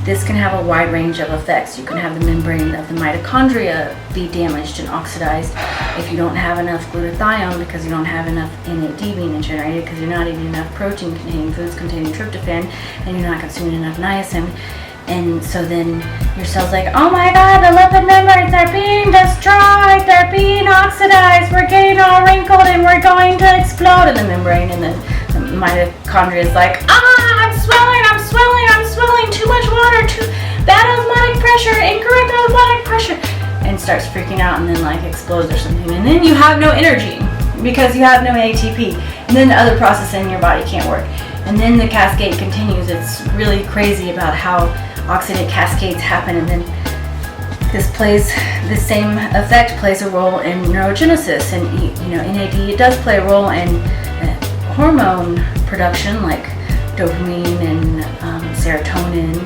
This can have a wide range of effects. You can have the membrane of the mitochondria be damaged and oxidized if you don't have enough glutathione, because you don't have enough NAD being generated, because you're not eating enough protein containing foods containing tryptophan, and you're not consuming enough niacin. And so then your cells like, oh my god, the lipid membranes are being destroyed, they're being oxidized, we're getting all wrinkled and we're going to explode in the membrane. And then the mitochondria is like, I'm swelling, too much water, too bad osmotic pressure, incorrect osmotic pressure, and starts freaking out and then like explodes or something. And then you have no energy because you have no ATP, and then the other process in your body can't work. And then the cascade continues. It's really crazy about how oxidant cascades happen, and then this same effect plays a role in neurogenesis. And NAD, it does play a role in hormone production like dopamine and serotonin,